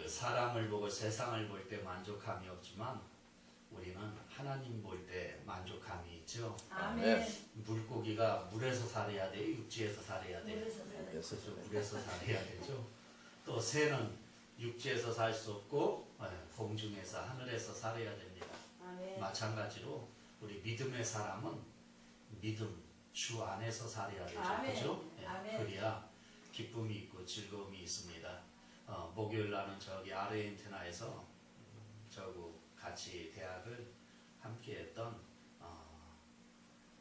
사람을 보고 세상을 볼 때 만족함이 없지만 우리는 하나님 볼 때 만족함이 있죠. 아멘. 물고기가 물에서 살아야 돼요? 육지에서 살아야 돼요? 물에서 살아야 되죠. 또 새는 육지에서 살 수 없고 공중에서 하늘에서 살아야 됩니다. 아멘. 마찬가지로 우리 믿음의 사람은 믿음 주 안에서 살아야 되죠. 아멘. 그죠? 아멘. 그래야 기쁨이 있고 즐거움이 있습니다. 목요일 날은 저기 아르헨티나에서 저하고 같이 대학을 함께했던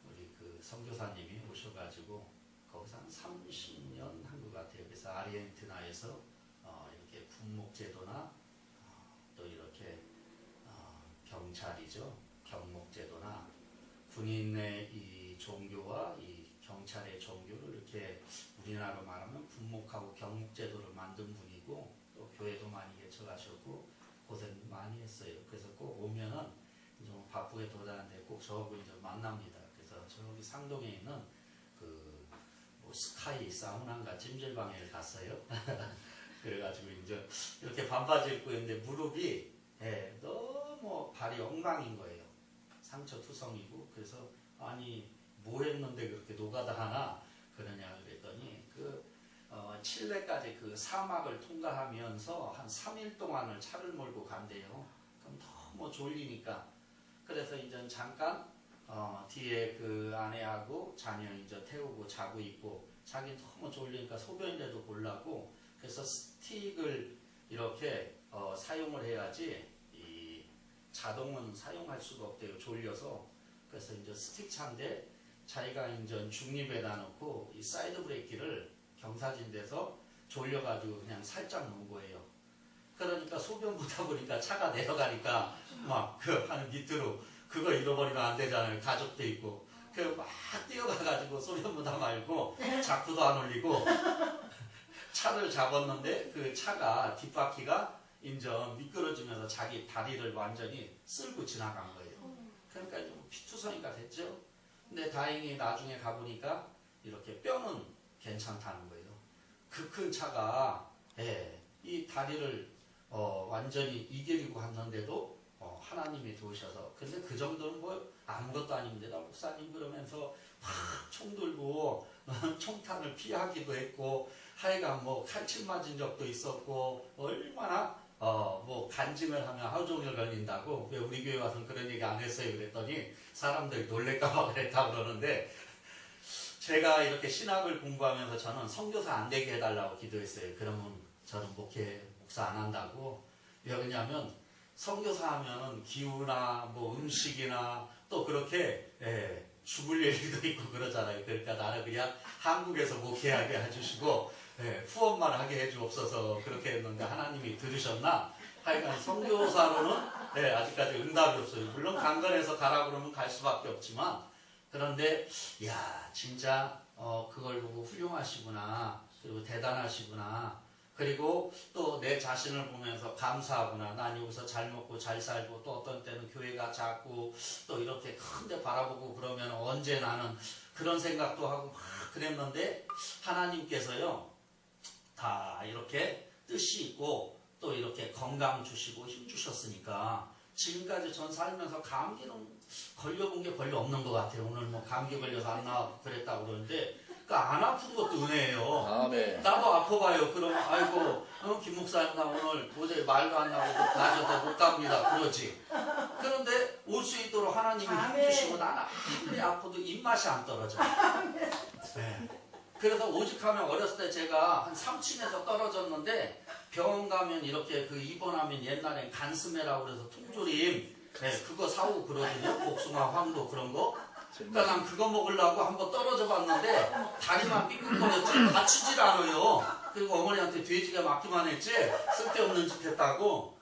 우리 그 선교사님이 오셔가지고 거기서 한 30년 한 것 같아요. 그래서 아르헨티나에서 이렇게 군목제도나 또 이렇게 경찰이죠. 경목제도나 군인의 이 종교와 이 경찰의 종교를 이렇게 우리나라로 말하면 군목하고 경목제도를 만든 분이고 또 교회도 많이 개척하셨고 고생 많이 했어요. 그래서 꼭 오면은 좀 바쁘게 돌아다니는데 꼭 저하고 이제 만납니다. 그래서 저기 상동에 있는 그 뭐 스카이 사우나인가 찜질방에 갔어요. 그래가지고 이제 이렇게 반바지 입고 있는데 무릎이 너무 발이 엉망인 거예요. 상처 투성이고 그래서 아니 뭐 했는데 그렇게 노가다 하나 그러냐 그랬더니 칠레까지 그 사막을 통과하면서 한 3일 동안을 차를 몰고 간대요. 그럼 너무 졸리니까 그래서 이제 잠깐 뒤에 그 아내하고 자녀 이제 태우고 자고 있고 자기 너무 졸리니까 소변이라도 보려고 그래서 스틱을 이렇게 사용을 해야지 이 자동은 사용할 수가 없대요. 졸려서. 그래서 이제 스틱 차인데 자기가 이제 중립에다 놓고 이 사이드 브레이크를 경사진데서 졸려가지고 그냥 살짝 놓은 거예요. 그러니까 소변 보다 보니까 차가 내려가니까 막 그 한 밑으로 그거 잃어버리면 안 되잖아요. 가족도 있고. 그 막 뛰어가가지고 소변 보다 말고 자꾸도 안 올리고 차를 잡았는데 그 차가 뒷바퀴가 인전 미끄러지면서 자기 다리를 완전히 쓸고 지나간 거예요. 그러니까 좀 피투성이가 됐죠. 근데 다행히 나중에 가보니까 이렇게 뼈는 괜찮다는 거예요. 그 큰 차가 이 다리를 완전히 이겨리고 갔는데도 하나님이 도우셔서 근데 그 정도는 뭐 아무것도 아닙니다. 목사님 그러면서 막 총 들고 총탄을 피하기도 했고 하여간 뭐 칼침 맞은 적도 있었고 얼마나 뭐 간증을 하면 하루 종일 걸린다고 왜 우리 교회 와서는 그런 얘기 안 했어요 그랬더니 사람들이 놀랄까봐 그랬다 그러는데 제가 이렇게 신학을 공부하면서 저는 선교사 안 되게 해달라고 기도했어요. 그러면 저는 목사 안 한다고. 왜냐하면 선교사 하면은 기후나 뭐 음식이나 또 그렇게 죽을 일도 있고 그러잖아요. 그러니까 나는 그냥 한국에서 목회하게 해주시고 후원만 하게 해주옵소서 그렇게 했는데 하나님이 들으셨나? 하여간 선교사로는 아직까지 응답이 없어요. 물론 강건해서 가라 그러면 갈 수밖에 없지만 그런데 야 진짜 그걸 보고 훌륭하시구나 그리고 대단하시구나 그리고 또 내 자신을 보면서 감사하구나 난 여기서 잘 먹고 잘 살고 또 어떤 때는 교회가 작고 또 이렇게 큰데 바라보고 그러면 언제 나는 그런 생각도 하고 막 그랬는데 하나님께서요 다 이렇게 뜻이 있고 또 이렇게 건강 주시고 힘 주셨으니까 지금까지 전 살면서 감기는 걸려본 게 별로 없는 것 같아요. 오늘 뭐 감기 걸려서 안 나와 그랬다고 그러는데 그러니까 안 아픈 것도 은혜예요. 아멘. 나도 아파봐요. 그러면 아이고 김 목사님 나 오늘 도저히 말도 안 나고 낮아서 못 갑니다. 그러지. 그런데 올 수 있도록 하나님이 힘주시고 나는 아무리 아파도 입맛이 안 떨어져. 네. 그래서 오직하면 어렸을 때 제가 한 3층에서 떨어졌는데 병원 가면 이렇게 그 입원하면 옛날엔 간스메라고 그래서 통조림 그거 사오고 그러거든요. 복숭아, 황도 그런 거. 그러니까 난 그거 먹으려고 한번 떨어져 봤는데 다리만 삐끗거렸지 다치질 않아요. 그리고 어머니한테 돼지가 맞기만 했지 쓸데없는 짓 했다고.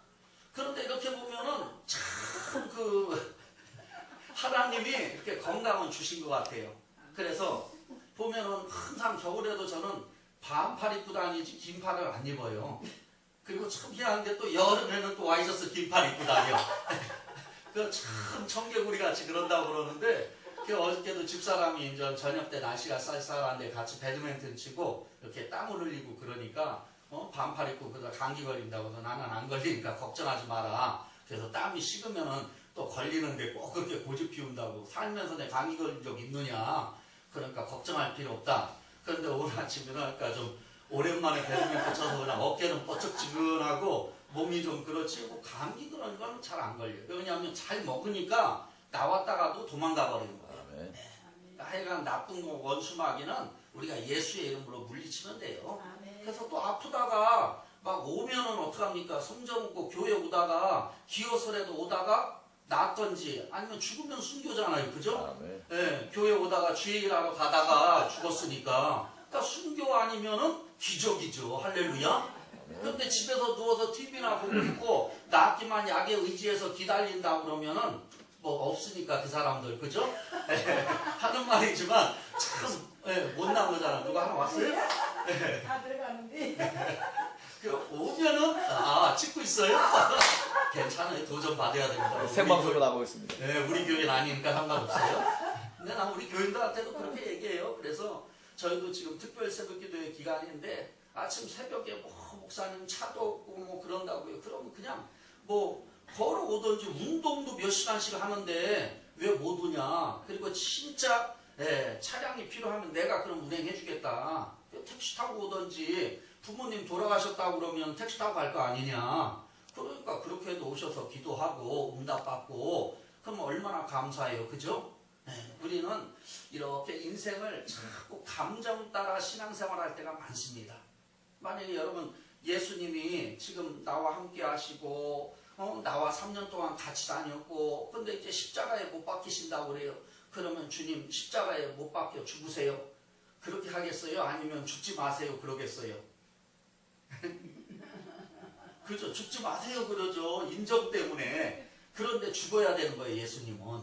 그런데 이렇게 보면은 참 하나님이 이렇게 건강은 주신 것 같아요. 그래서 보면은 항상 겨울에도 저는 반팔 입고 다니지 긴팔을 안 입어요. 그리고 참 희한한 게 또 여름에는 또 와이셔츠 긴팔 입고 다녀. 그 참 청개구리 같이 그런다고 그러는데 어저께도 집사람이 이제 저녁 때 날씨가 쌀쌀한데 같이 배드민턴 치고 이렇게 땀을 흘리고 그러니까 반팔 입고 그러다 감기 걸린다고 해서 나는 안 걸리니까 걱정하지 마라. 그래서 땀이 식으면은 또 걸리는데 꼭 그렇게 고집 피운다고. 살면서 내 감기 걸린 적 있느냐. 그러니까 걱정할 필요 없다. 그런데 오늘 아침에 일어나니까 좀 오랜만에 배드민턴 쳐서 그냥 어깨는 뻐쩍지근하고 몸이 좀 그렇지. 뭐 감기 그런 거는 잘 안 걸려요. 왜냐하면 잘 먹으니까 나왔다가도 도망가 버리는 거예요. 네. 그러니까 하여간 나쁜 거 원수마귀는 우리가 예수의 이름으로 물리치면 돼요. 그래서 또 아프다가 막 오면은 어떡합니까? 성전 없고 교회 오다가 기어서라도 오다가 낫던지 아니면 죽으면 순교잖아요. 그죠? 네, 교회 오다가 주일하러 가다가 죽었으니까. 그러니까 순교 아니면은 기적이죠. 할렐루야. 그런데 집에서 누워서 TV나 보고 있고 낫기만 약에 의지해서 기다린다 그러면은 뭐 없으니까 그 사람들. 그죠? 네, 하는 말이지만 참 못난 거잖아. 누가 하나 왔어요? 네. 다 들어가는데. 오면은 찍고 있어요? 괜찮아요. 도전 받아야 됩니다. 생방송으로 나가고 있습니다. 네, 우리 교회는 아니니까 상관없어요. 근데 난 우리 교인들한테도 그렇게 얘기해요. 그래서 저희도 지금 특별 새벽기도회 기간인데 아침 새벽에 뭐 목사님 차도 없고 뭐 그런다고요. 그러면 그냥 뭐 걸어오든지 운동도 몇 시간씩 하는데 왜 못 오냐. 그리고 진짜 차량이 필요하면 내가 그럼 운행해 주겠다. 택시 타고 오든지 부모님 돌아가셨다고 그러면 택시 타고 갈 거 아니냐. 그러니까 그렇게도 오셔서 기도하고 응답받고 그러면 얼마나 감사해요. 그죠? 우리는 이렇게 인생을 자꾸 감정 따라 신앙생활 할 때가 많습니다. 만약에 여러분 예수님이 지금 나와 함께 하시고 나와 3년 동안 같이 다녔고 근데 이제 십자가에 못 박히신다고 그래요. 그러면 주님 십자가에 못 박혀 죽으세요. 그렇게 하겠어요? 아니면 죽지 마세요 그러겠어요? 그죠? 죽지 마세요 그러죠. 인정 때문에. 그런데 죽어야 되는 거예요. 예수님은.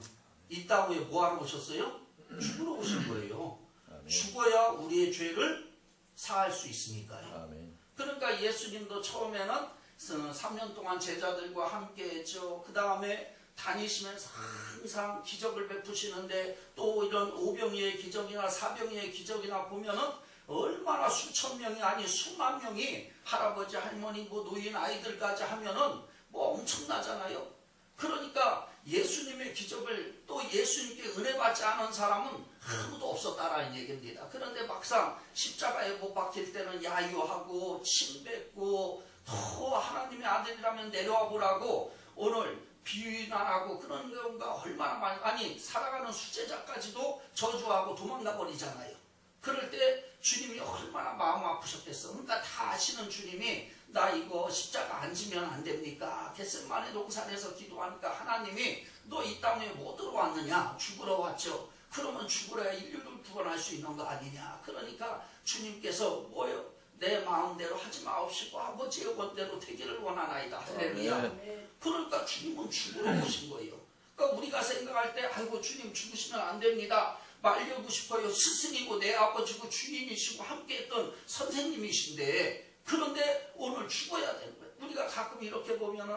이 땅에 뭐하러 오셨어요? 죽으러 오신 거예요. 아멘. 죽어야 우리의 죄를 사할 수 있으니까요. 아멘. 그러니까 예수님도 처음에는 3년 동안 제자들과 함께 했죠. 그 다음에 다니시면서 항상 기적을 베푸시는데 또 이런 오병이의 기적이나 사병이의 기적이나 보면은 얼마나 수천 명이 아니 수만 명이 할아버지 할머니 뭐 노인 아이들까지 하면은 뭐 엄청나잖아요. 그러니까 예수님의 기적을 또 예수님께 은혜 받지 않은 사람은 아무도 없었다라는 얘기입니다. 그런데 막상 십자가에 못 박힐 때는 야유하고 침뱉고 더 하나님의 아들이라면 내려와 보라고 오늘 비난하고 그런 경우가 얼마나 많이 아니 살아가는 수제자까지도 저주하고 도망가 버리잖아요. 그럴 때 주님이 얼마나 마음 아프셨겠어. 그러니까 다 아시는 주님이 나 이거 십자가 안 지면 안 됩니까? 겟세마네 동산에서 기도하니까 하나님이 너 이 땅에 뭐 들어왔느냐? 죽으러 왔죠. 그러면 죽으러야 인류를 구원할 수 있는 거 아니냐? 그러니까 주님께서 뭐요? 내 마음대로 하지 마옵시고 아버지의 원대로 되기를 원하나이다. 할렐루야. 그러니까 주님은 죽으러 오신 거예요. 그러니까 우리가 생각할 때 아이고 주님 죽으시면 안 됩니다. 말려고 싶어요. 스승이고 내 아버지고 주인이시고 함께했던 선생님이신데 그런데 오늘 죽어야 되는 거예요. 우리가 가끔 이렇게 보면은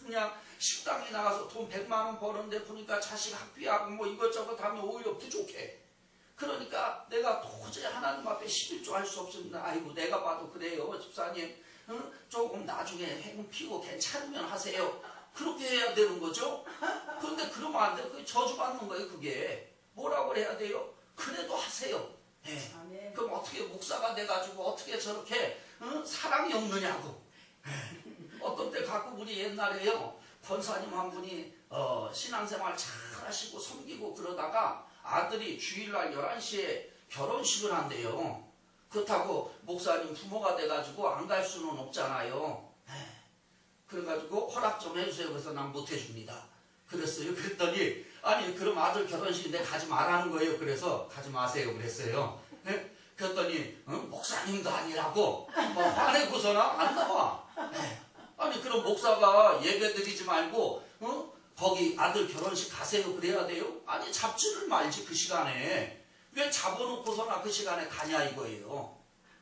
그냥 식당에 나가서 돈 100만 원 버는데 보니까 자식 학비하고 뭐 이것저것 하면 오히려 부족해. 그러니까 내가 도저히 하나님 앞에 11조 할 수 없습니다. 아이고 내가 봐도 그래요. 집사님 조금 나중에 행 피고 괜찮으면 하세요. 그렇게 해야 되는 거죠. 그런데 그러면 안 돼. 그게 저주받는 거예요. 그게. 뭐라고 해야 돼요? 그래도 하세요. 네. 그럼 어떻게 목사가 돼가지고 어떻게 저렇게 사랑이 없느냐고. 어떤 때 가끔 우리 옛날에요. 권사님 한 분이 신앙생활 잘 하시고 섬기고 그러다가 아들이 주일날 11시에 결혼식을 한대요. 그렇다고 목사님 부모가 돼가지고 안 갈 수는 없잖아요. 그래가지고 허락 좀 해주세요. 그래서 난 못 해줍니다. 그랬어요. 그랬더니 아니 그럼 아들 결혼식인데 가지 말라는 거예요. 그래서 가지 마세요. 그랬어요. 네? 그랬더니 목사님도 아니라고 화내고서나 안 나와. 아니 그럼 목사가 예배드리지 말고 거기 아들 결혼식 가세요. 그래야 돼요? 아니 잡지를 말지 그 시간에. 왜 잡아놓고서나 그 시간에 가냐 이거예요.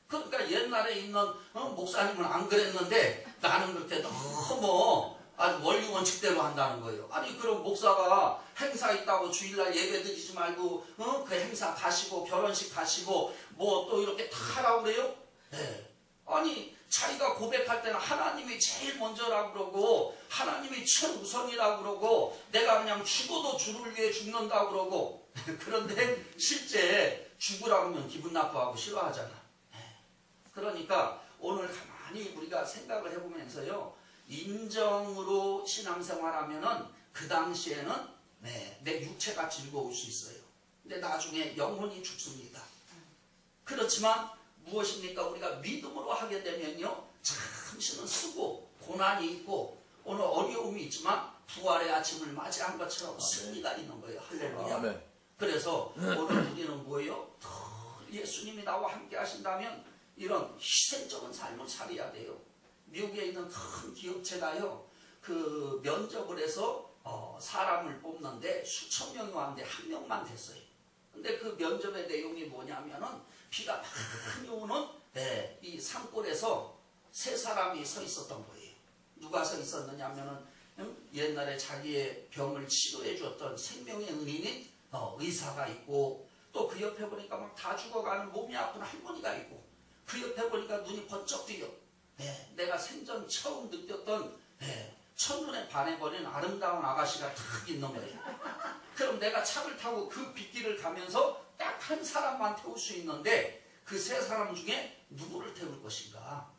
그러니까 옛날에 있는 목사님은 안 그랬는데 나는 그렇게 너무 아주 원리 원칙대로 한다는 거예요. 아니 그럼 목사가 행사 있다고 주일날 예배 드리지 말고 그 행사 가시고 결혼식 가시고 뭐 또 이렇게 다 하라고 그래요? 네. 아니 자기가 고백할 때는 하나님이 제일 먼저라고 그러고 하나님이 최우선이라고 그러고 내가 그냥 죽어도 주를 위해 죽는다고 그러고 그런데 실제 죽으라고 하면 기분 나빠하고 싫어하잖아. 그러니까 오늘 가만히 우리가 생각을 해보면서요. 인정으로 신앙생활하면은 그 당시에는 내 육체가 즐거울 수 있어요. 근데 나중에 영혼이 죽습니다. 그렇지만 무엇입니까? 우리가 믿음으로 하게 되면요. 잠시는 쓰고 고난이 있고 오늘 어려움이 있지만 부활의 아침을 맞이한 것처럼 승리가 있는 거예요. 할렐루야. 아멘. 그래서 오늘 우리는 뭐예요? 예수님이 나와 함께 하신다면 이런 희생적인 삶을 살아야 돼요. 미국에 있는 큰 기업체가요. 그 면접을 해서 사람을 뽑는데 수천 명이 왔는데 한 명만 됐어요. 근데 그 면접의 내용이 뭐냐면은 비가 많이 오는 이 산골에서 세 사람이 서 있었던 거예요. 누가 서 있었느냐면은 옛날에 자기의 병을 치료해 줬던 생명의 은인인 의사가 있고 또 그 옆에 보니까 막 다 죽어가는 몸이 아픈 할머니가 있고 그 옆에 보니까 눈이 번쩍 뜨여 내가 생전 처음 느꼈던 첫눈에 반해버린 아름다운 아가씨가 탁 있는 거예요. 그럼 내가 차를 타고 그 빗길을 가면서 딱 한 사람만 태울 수 있는데 그 세 사람 중에 누구를 태울 것인가?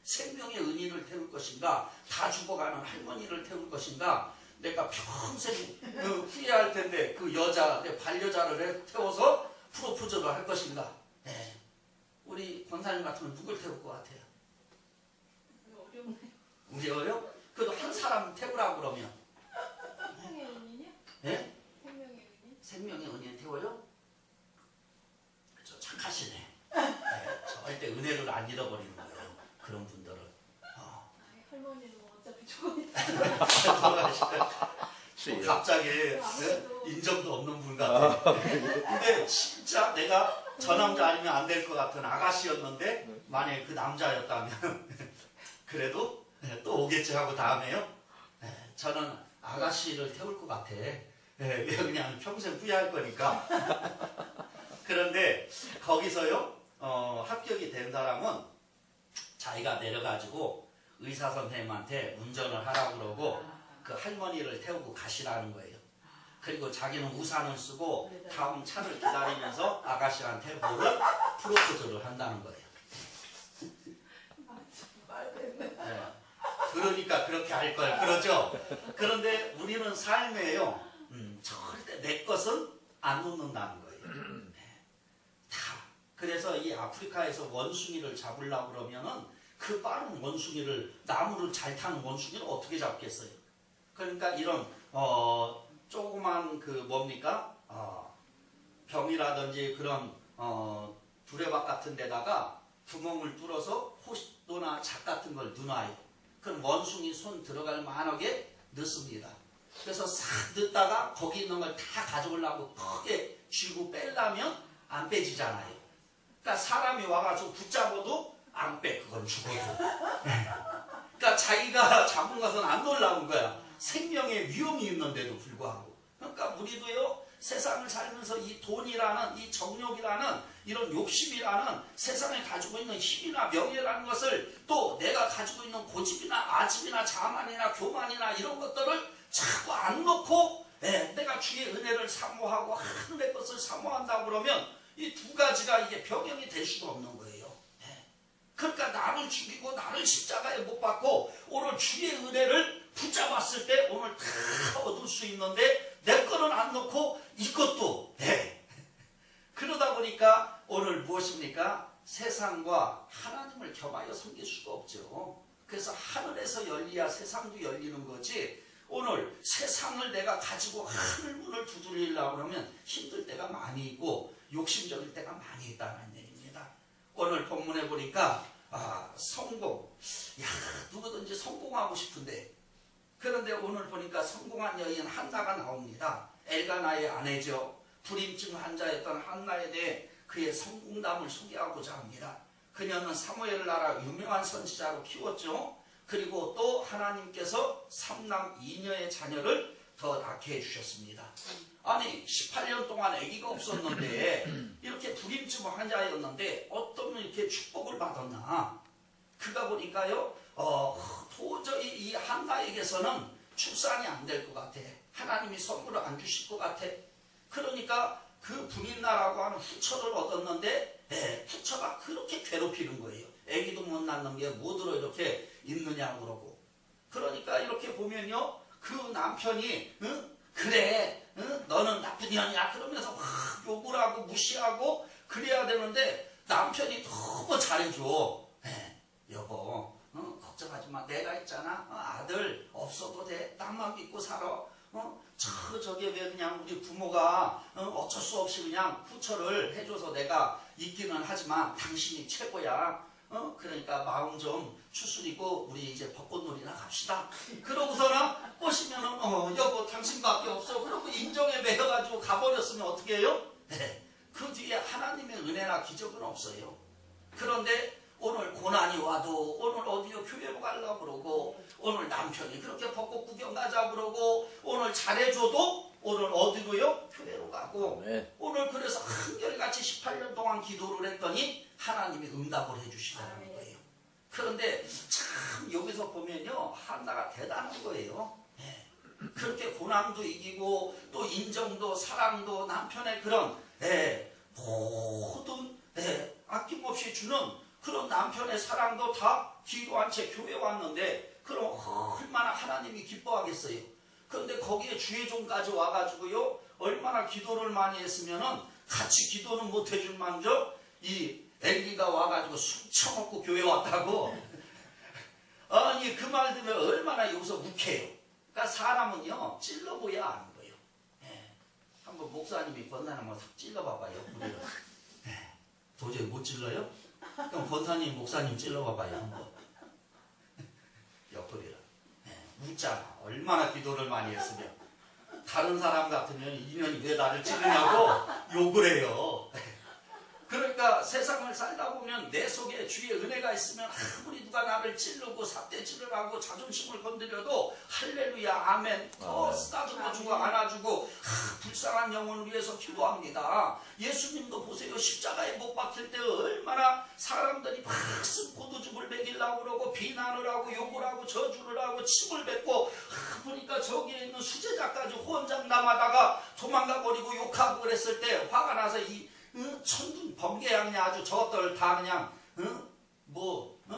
생명의 은인을 태울 것인가? 다 죽어가는 할머니를 태울 것인가? 내가 평생 후회할 텐데 그 여자, 내 반려자를 태워서 프로포즈를 할 것인가? 우리 권사님 같으면 누굴 태울 것 같아요? 어렵네. 어려워요? 그래도 한 사람 태우라고 그러면 생명의 은인이요? 예? 생명의 은인? 생명의 은인 태워요? 저 착하시네. 절대 은혜를 안 잃어버리는 거예요. 그런 분들은. 할머니는 뭐 어차피 죽어있다. 갑자기 인정도 없는 분 같아. 근데 진짜 내가 저 남자 아니면 안 될 것 같은 아가씨였는데 만약에 그 남자였다면 그래도 또 오겠지 하고 다음에요. 저는 아가씨를 태울 것 같아. 그냥 평생 후회할 거니까. 그런데 거기서요 합격이 된 사람은 자기가 내려가지고 의사 선생님한테 운전을 하라고 그러고 그 할머니를 태우고 가시라는 거예요. 그리고 자기는 우산을 쓰고 다음 차를 기다리면서 아가씨한테 뭐를 프로포즈를 한다는 거예요. 그러니까 그렇게 할 걸 그러죠. 그런데 우리는 삶에요 절대 내 것은 안 놓는다는 거예요. 다. 그래서 이 아프리카에서 원숭이를 잡으려고 그러면은 그 빠른 원숭이를 나무를 잘 타는 원숭이를 어떻게 잡겠어요? 그러니까 이런 조그만 그 뭡니까 병이라든지 그런 두레박 같은 데다가 구멍을 뚫어서 호스도나 작 같은 걸 넣어놔요. 그럼 원숭이 손 들어갈 만하게 넣습니다. 그래서 싹 넣다가 거기 있는 걸 다 가져오려고 크게 쥐고 빼려면 안 빼지잖아요. 그러니까 사람이 와가지고 붙잡아도 안 빼. 그건 죽어도. 그러니까 자기가 잡은 것은 안 놀라운 거야. 생명의 위험이 있는데도 불구하고. 그러니까 우리도요 세상을 살면서 이 돈이라는 이 정욕이라는 이런 욕심이라는 세상에 가지고 있는 힘이나 명예라는 것을 또 내가 가지고 있는 고집이나 아집이나 자만이나 교만이나 이런 것들을 자꾸 안 놓고 내가 주의 은혜를 사모하고 하늘의 것을 사모한다 그러면 이 두 가지가 이게 병행이 될 수가 없는 거예요. 그러니까 나를 죽이고 나를 십자가에 못 박고 오늘 주의 은혜를 붙잡았을 때 오늘 다 얻을 수 있는데 내 거는 안 놓고 이것도 그러다 보니까 오늘 무엇입니까? 세상과 하나님을 겸하여 섬길 수가 없죠. 그래서 하늘에서 열려야 세상도 열리는 거지 오늘 세상을 내가 가지고 하늘 문을 두드리려고 하면 힘들 때가 많이 있고 욕심적일 때가 많이 있다는 얘기입니다. 오늘 본문에 보니까 성공, 누구든지 성공하고 싶은데 그런데 오늘 보니까 성공한 여인 한나가 나옵니다. 엘가나의 아내죠. 불임증 환자였던 한나에 대해 그의 성공담을 소개하고자 합니다. 그녀는 사무엘 나라 유명한 선지자로 키웠죠. 그리고 또 하나님께서 3남 2녀의 자녀를 더 낳게 해주셨습니다. 아니 18년 동안 아기가 없었는데 이렇게 불임증 환자였는데 어떤 이렇게 축복을 받았나. 그가 보니까요 도저히 이 한나에게서는 출산이 안 될 것 같아. 하나님이 선물을 안 주실 것 같아. 그러니까 그 분인나라고 하는 후처를 얻었는데 후처가 그렇게 괴롭히는 거예요. 애기도 못 낳는 게 뭐들어 이렇게 있느냐고 그러고. 그러니까 이렇게 보면요 그 남편이 그래 너는 나쁜 년이야 그러면서 막 욕을 하고 무시하고 그래야 되는데 남편이 너무 잘해줘. 여보 걱정하지 마. 내가 있잖아. 아들 없어도 돼. 나만 믿고 살아. 저게 왜 그냥 우리 부모가 어쩔 수 없이 그냥 후처를 해줘서 내가 있기는 하지만 당신이 최고야. 그러니까 마음 좀 추스리고 우리 이제 벚꽃놀이나 갑시다. 그러고서는 꼬시면은 여보 당신밖에 없어. 그러고 인정에 매여가지고 가버렸으면 어떻게 해요? 그 뒤에 하나님의 은혜나 기적은 없어요. 그런데 오늘 고난이 와도 오늘 어디요 교회로 가려고 그러고 오늘 남편이 그렇게 벚꽃 구경 가자 그러고 오늘 잘해줘도 오늘 어디로요? 교회로 가고 오늘 그래서 한결같이 18년 동안 기도를 했더니 하나님이 응답을 해주시다는 거예요. 그런데 참 여기서 보면요 한나가 대단한 거예요. 그렇게 고난도 이기고 또 인정도 사랑도 남편의 그런 모든 아낌없이 주는 그런 남편의 사랑도 다 기도한 채 교회 왔는데 그럼 얼마나 하나님이 기뻐하겠어요. 그런데 거기에 주의 종까지 와가지고요 얼마나 기도를 많이 했으면은 같이 기도는 못 해줄 망정 이 엘리가 와가지고 술 처먹고 교회 왔다고. 아니 그 말 들으면 얼마나 여기서 욱해요. 그러니까 사람은요 찔러보야 아는 거예요. 한번 목사님이 권사님 한번 찔러봐봐요. 우리를. 도저히 못 찔러요? 그럼 권사님 목사님 찔러봐봐요 한번. 옆구리를. 웃잖아. 얼마나 기도를 많이 했으면. 다른 사람 같으면 이년이 왜 나를 찌르냐고 욕을 해요. 그러니까 세상을 살다 보면 내 속에 주의 은혜가 있으면 아무리 누가 나를 찌르고 삿대질을 하고 자존심을 건드려도 할렐루야 아멘 더 쓰다듬어주고 안아주고 불쌍한 영혼을 위해서 기도합니다. 예수님도 보세요. 십자가에 못 박힐 때 얼마나 사람들이 막쓴 고두죽을 먹이려고 그러고 비난을 하고 욕을 하고 저주를 하고 침을 뱉고 보니까 저기에 있는 수제자까지 혼장남하다가 도망가 버리고 욕하고 그랬을 때 화가 나서 천둥 번개양이냐 아주 저것들 다 그냥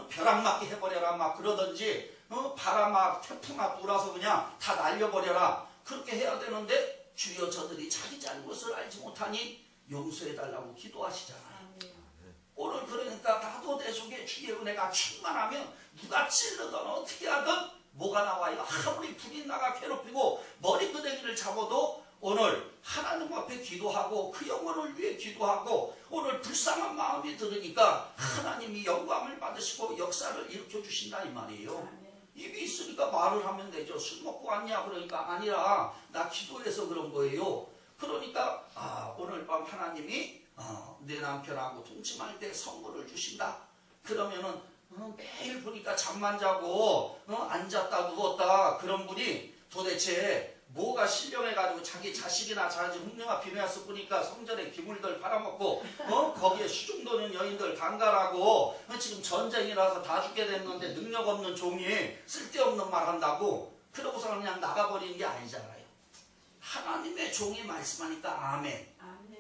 벼락 맞게 해버려라 막 그러든지 바람 태풍아 불어서 그냥 다 날려버려라 그렇게 해야 되는데 주여 저들이 자기 잘못을 알지 못하니 용서해달라고 기도하시잖아요. 오늘 그러니까 나도 내 속에 주의 은혜가 충만하면 누가 찔르든 어떻게 하든 뭐가 나와요. 아무리 불이 나가 괴롭히고 머리끄댕이를 잡아도 오늘 하나님 앞에 기도하고 그 영혼을 위해 기도하고 오늘 불쌍한 마음이 들으니까 하나님이 영광을 받으시고 역사를 일으켜 주신다 이 말이에요. 입이 있으니까 말을 하면 되죠. 술 먹고 왔냐 그러니까 아니라 나 기도해서 그런 거예요. 그러니까 오늘 밤 하나님이 내 남편하고 동침할 때 선물을 주신다. 그러면은 매일 보니까 잠만 자고 앉았다 누웠다 그런 분이 도대체 뭐가 신령해가지고 자기 자식이나 자기 흉내가 비내었을 뿐이니까 성전에 기물들 팔아먹고 거기에 수중도는 여인들 강간하고 지금 전쟁이라서 다 죽게 됐는데 능력 없는 종이 쓸데없는 말 한다고 그러고서 그냥 나가버리는 게 아니잖아요. 하나님의 종이 말씀하니까 아멘.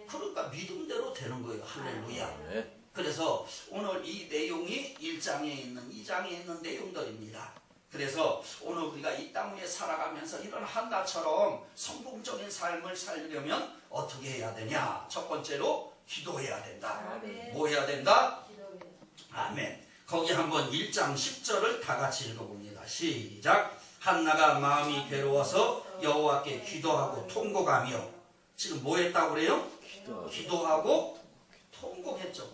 그러니까 믿음대로 되는 거예요. 할렐루야. 그래서 오늘 이 내용이 1장에 있는 2장에 있는 내용들입니다. 그래서 오늘 우리가 이 땅 위에 살아가면서 이런 한나처럼 성공적인 삶을 살려면 어떻게 해야 되냐? 첫 번째로 기도해야 된다. 아멘. 뭐 해야 된다? 아멘. 거기 한번 1장 10절을 다 같이 읽어봅니다. 시작. 한나가 마음이 괴로워서 여호와께 기도하고 통곡하며 지금 뭐 했다고 그래요? 기도하고 통곡했죠.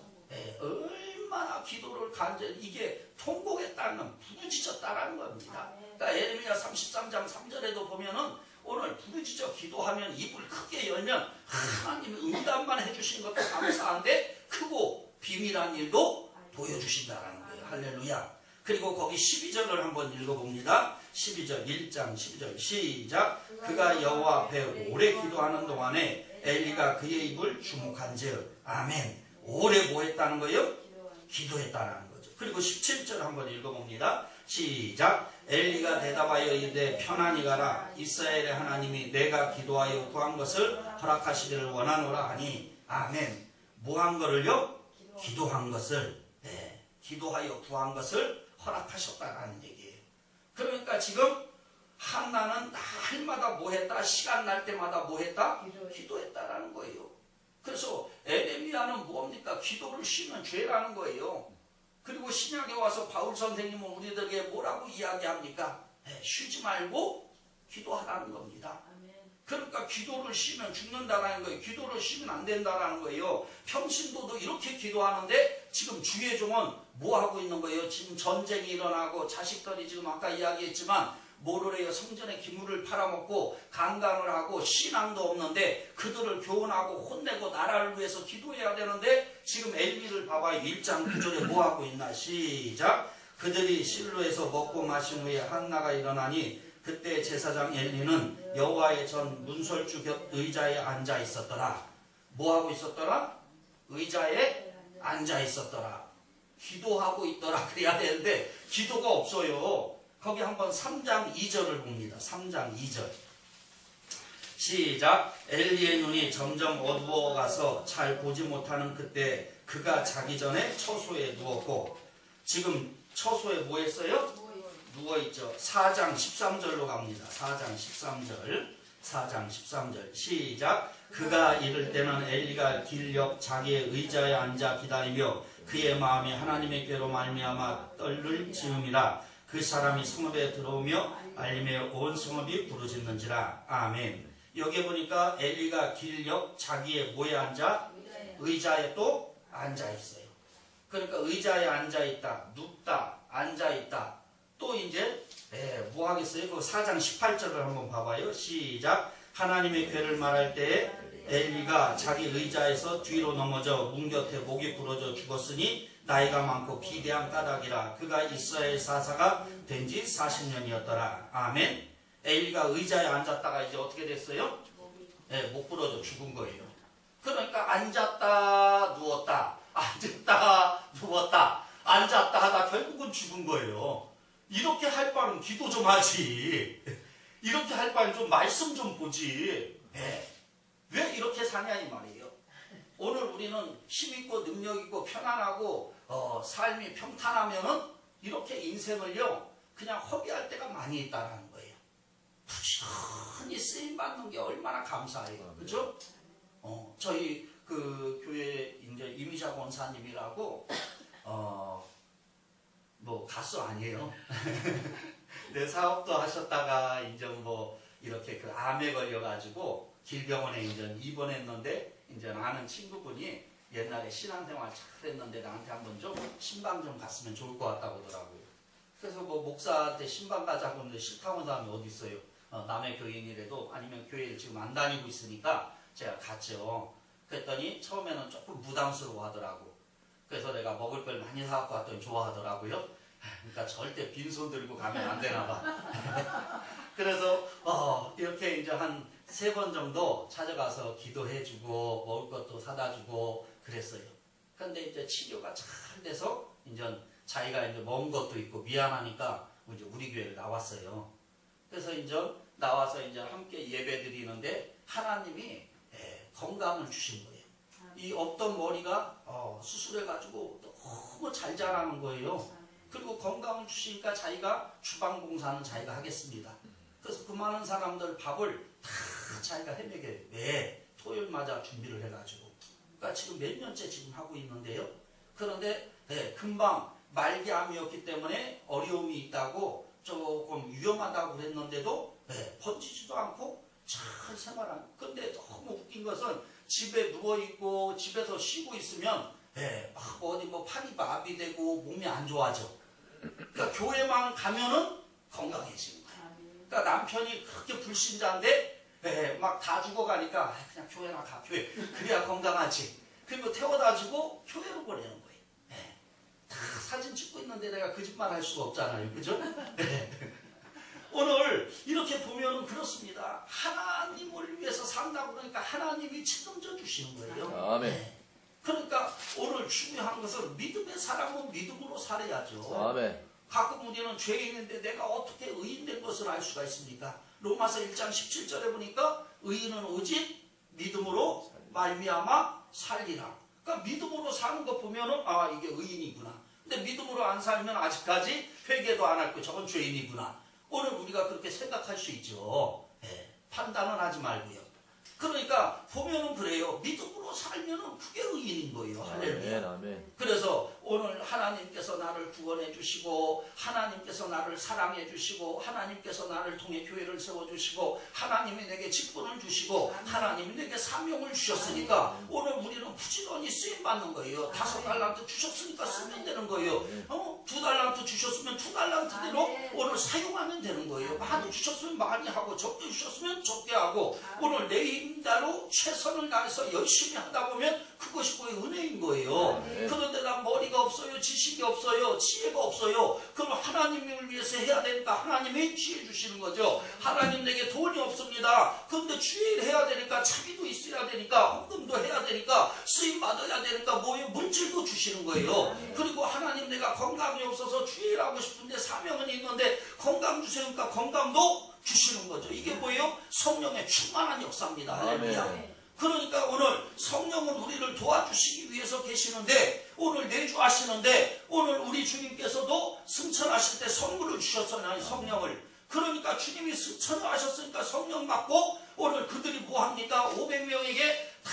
얼마나 기도를 간절히 이게 통곡했다는 부르짖었다라는 겁니다. 그러니까 에레미야 33장 3절에도 보면은 오늘 부르짖어 기도하면 입을 크게 열면 하나님이 응답만 해주신 것도 감사한데 크고 비밀한 일도 보여주신다라는 거예요. 할렐루야. 그리고 거기 12절을 한번 읽어봅니다. 12절 1장 12절 시작. 그가 여호와 앞에 오래 기도하는 동안에 엘리가 그의 입을 주목한즉 아멘. 오래 뭐 했다는 거예요? 기도했다는 거죠. 그리고 17절 한번 읽어봅니다. 시작. 엘리가 대답하여 이르되 편안히 가라. 이스라엘의 하나님이 내가 기도하여 구한 것을 허락하시기를 원하노라 하니. 아멘. 뭐 한 거를요? 기도한 것을. 네, 기도하여 구한 것을 허락하셨다라는 얘기예요. 그러니까 지금 한나는 날마다 뭐 했다? 시간 날 때마다 뭐 했다? 기도했다라는 거예요. 그래서 에레미야는 뭡니까? 기도를 쉬면 죄라는 거예요. 그리고 신약에 와서 바울 선생님은 우리들에게 뭐라고 이야기합니까? 쉬지 말고 기도하라는 겁니다. 그러니까 기도를 쉬면 죽는다라는 거예요. 기도를 쉬면 안 된다라는 거예요. 평신도도 이렇게 기도하는데 지금 주의 종은 뭐 하고 있는 거예요? 지금 전쟁이 일어나고 자식들이 지금 아까 이야기했지만 뭐를 해요? 성전의 기물을 팔아먹고 강간을 하고 신앙도 없는데 그들을 교훈하고 혼내고 나라를 위해서 기도해야 되는데 지금 엘리를 봐봐요. 1장 9절에 뭐 하고 있나? 시작. 그들이 실로에서 먹고 마신 후에 한나가 일어나니 그때 제사장 엘리는 여호와의 전 문설주 곁 의자에 앉아 있었더라. 뭐 하고 있었더라? 의자에 앉아 있었더라. 기도하고 있더라. 그래야 되는데 기도가 없어요. 거기 한번 3장 2절을 봅니다. 3장 2절. 시작. 엘리의 눈이 점점 어두워가서 잘 보지 못하는 그때 그가 자기 전에 처소에 누웠고, 지금 처소에 뭐 했어요? 누워있죠. 4장 13절로 갑니다. 4장 13절. 4장 13절. 시작. 그가 이를 때는 엘리가 길 옆 자기의 의자에 앉아 기다리며 그의 마음이 하나님의 꾀로 말미암아 떨을 지음이라. 그 사람이 성읍에 들어오며 알림에 온 성읍이 부르짖는지라. 아멘. 여기 보니까 엘리가 길 옆 자기의 뭐에 앉아? 의자에 또 앉아있어요. 그러니까 의자에 앉아있다, 눕다, 앉아있다. 또 이제 뭐 하겠어요? 그 4장 18절을 한번 봐봐요. 시작. 하나님의 궤를 말할 때에 엘리가 자기 의자에서 뒤로 넘어져 문 곁에 목이 부러져 죽었으니 나이가 많고 비대한 까닭이라. 그가 이스라엘 사사가 된 지 40년이었더라. 아멘. 엘리가 의자에 앉았다가 이제 어떻게 됐어요? 목 부러져 죽은 거예요. 그러니까 앉았다 누웠다 앉았다 누웠다 앉았다 하다 결국은 죽은 거예요. 이렇게 할 바는 기도 좀 하지. 이렇게 할 바는 좀 말씀 좀 보지. 왜 이렇게 사냐 이 말이에요. 오늘 우리는 힘있고 능력있고 편안하고 삶이 평탄하면은 이렇게 인생을요 그냥 허비할 때가 많이 있다라는 거예요. 부지런히 쓰임받는 게 얼마나 감사해요. 그죠? 저희 그 교회 이제 이미자 권사님이라고 뭐 가수 아니에요. 내 사업도 하셨다가 이제 뭐 이렇게 그 암에 걸려가지고 길병원에 이제 입원했는데 이제 아는 친구분이 옛날에 신앙생활 잘했는데 나한테 한번 좀 신방 좀 갔으면 좋을 것 같다고 하더라고요. 그래서 뭐 목사한테 신방 가자고 하는데 싫다고 하는 사람이 어디 있어요. 남의 교인이라도 아니면 교회를 지금 안 다니고 있으니까 제가 갔죠. 그랬더니 처음에는 조금 부담스러워 하더라고. 그래서 내가 먹을 걸 많이 사갖고 왔더니 좋아하더라고요. 그러니까 절대 빈손 들고 가면 안 되나 봐. 그래서 이렇게 이제 한 3번 정도 찾아가서 기도해주고 먹을 것도 사다주고 그랬어요. 그런데 이제 치료가 잘 돼서 이제 자기가 이제 먼 것도 있고 미안하니까 이제 우리 교회를 나왔어요. 그래서 이제 나와서 이제 함께 예배 드리는데 하나님이 건강을 주신 거예요. 이 없던 머리가 수술해가지고 너무 잘 자라는 거예요. 그리고 건강을 주시니까 자기가 주방 봉사는 자기가 하겠습니다. 그래서 그 많은 사람들 밥을 다 자기가 해먹여요. 왜? 토요일마다 준비를 해가지고. 그러니까 지금 몇 년째 지금 하고 있는데요. 그런데 금방 말기암이었기 때문에 어려움이 있다고 조금 위험하다고 그랬는데도 번지지도 않고 잘 생활하는. 근데 너무 웃긴 것은 집에 누워있고 집에서 쉬고 있으면 막 어디 뭐 팔이 마비되고 몸이 안 좋아져. 그러니까 교회만 가면은 건강해지는 거야. 그러니까 남편이 그렇게 불신자인데 막 다 죽어가니까 그냥 교회나 가. 교회 그래야 건강하지. 그리고 태워다주고 교회로 보내는 거예요. 다 사진 찍고 있는데 내가 거짓말 할 수가 없잖아요. 그죠? 오늘 이렇게 보면은 그렇습니다. 하나님을 위해서 산다고 그러니까 하나님이 책임져 주시는 거예요. 아멘. 그러니까 오늘 중요한 것은 믿음의 사람은 믿음으로 살아야죠. 아멘. 가끔 우리는 죄인인데 내가 어떻게 의인된 것을 알 수가 있습니까? 로마서 1장 17절에 보니까 의인은 오직 믿음으로 말미암아 살리라. 그러니까 믿음으로 사는 것 보면은 아 이게 의인이구나. 근데 믿음으로 안 살면 아직까지 회개도 안 할 거 저건 죄인이구나. 오늘 우리가 그렇게 생각할 수 있죠. 예, 판단은 하지 말고요. 그러니까 보면은 그래요. 믿음으로 살면은 그게 의인인 거예요. 할렐루야. 아멘. 아멘. 그래서 오늘 하나님께서 나를 구원해 주시고 하나님께서 나를 사랑해 주시고 하나님께서 나를 통해 교회를 세워주시고 하나님이 내게 직분을 주시고 하나님이 내게 사명을 주셨으니까 오늘 우리는 부지런히 쓰임받는 거예요. 5달란트 주셨으니까 쓰면 되는 거예요. 2달란트 주셨으면 2달란트대로 오늘 사용하면 되는 거예요. 많이 주셨으면 많이 하고 적게 주셨으면 적게 하고 오늘 내 힘대로 최선을 다해서 열심히 하다 보면 그것이 거의 은혜인 거예요. 그런데 난 머리가 없어요. 지식이 없어요. 지혜가 없어요. 그럼 하나님을 위해서 해야 되니까 하나님이 지혜 주시는 거죠. 하나님 내게 돈이 없습니다. 그런데 주의를 해야 되니까 자기도 있어야 되니까 헌금도 해야 되니까 쓰임 받아야 되니까 뭐예요? 물질도 주시는 거예요. 그리고 하나님 내가 건강이 없어서 주의를 하고 싶은데 사명은 있는데 건강 주세요니까 건강도 주시는 거죠. 이게 뭐예요? 성령의 충만한 역사입니다. 할렐루야. 그러니까 오늘 성령은 우리를 도와주시기 위해서 계시는데 오늘 내주하시는데 오늘 우리 주님께서도 승천하실 때 선물을 주셨잖아요. 성령을. 그러니까 주님이 승천하셨으니까 성령 받고 오늘 그들이 뭐합니까? 500명에게 다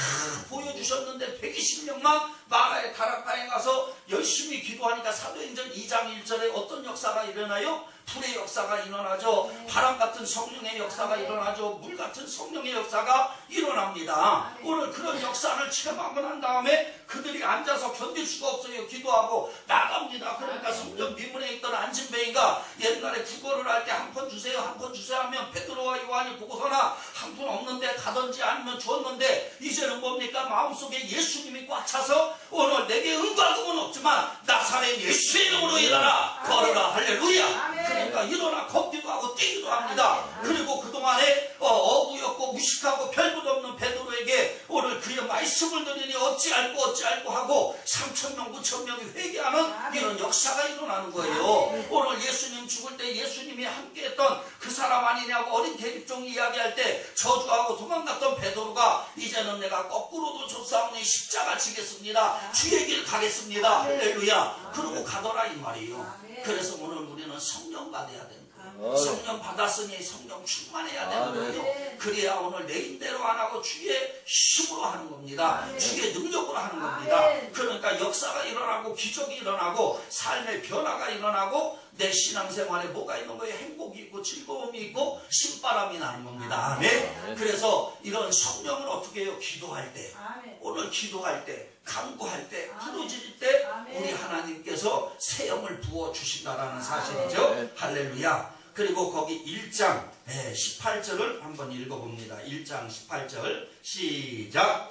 보여주셨는데 120명만 마가의 다락방에 가서 열심히 기도하니까 사도행전 2장 1절에 어떤 역사가 일어나요? 불의 역사가 일어나죠. 바람 같은 성령의 역사가 일어나죠. 물 같은 성령의 역사가 일어납니다. 오늘 그런 역사를 체험하고 난 다음에 그들이 앉아서 견딜 수가 없어요. 기도하고 나갑니다. 그러니까 성전 미문에 있던 안진뱅이가 옛날에 국어를 할 때 한 푼 주세요, 한 푼 주세요 하면 베드로와 요한이 보고서나 한 푼 없는데 가든지 아니면 줬는데 이제는 뭡니까? 마음속에 예수님이 꽉 차서 오늘 내게 은과 금은 없지만 나사렛 예수의 이름으로 일어나 걸어라. 할렐루야. 그러니까 일어나 걷기도 하고 뛰기도 합니다. 그리고 그동안에 어부였고 무식하고 별것 없는 베드로에게 오늘 그의 말씀을 들으니 어찌할꼬 하고 3,000명 9,000명이 회개하는 이런 역사가 일어나는 거예요. 오늘 예수님 죽을 때 예수님이 함께했던 그 사람 아니냐고 어린 대립종이 이야기할 때 저주하고 도망갔던 베드로가 이제는 내가 거꾸로도 좁사오니 십자가 지겠습니다. 주의 길 가겠습니다. 할렐루야. 그러고 가더라 이 말이에요. 그래서 오늘 우리는 성령 받아야 되는 거예요. 성령 받았으니 성령 충만해야 되는 거예요. 그래야 오늘 내 힘대로 안 하고 주의 힘으로 하는 겁니다. 주의 능력으로 하는 겁니다. 그러니까 역사가 일어나고 기적이 일어나고 삶의 변화가 일어나고 내 신앙생활에 뭐가 있는 거예요? 행복이 있고 즐거움이 있고 신바람이 나는 겁니다. 아멘. 그래서 이런 성령을 어떻게 해요? 기도할 때 오늘 기도할 때 간구할 때 부르짖을 때 우리 하나님께서 새 영을 부어주신다라는 사실이죠. 할렐루야. 그리고 거기 1장 18절을 한번 읽어봅니다. 1장 18절 시작.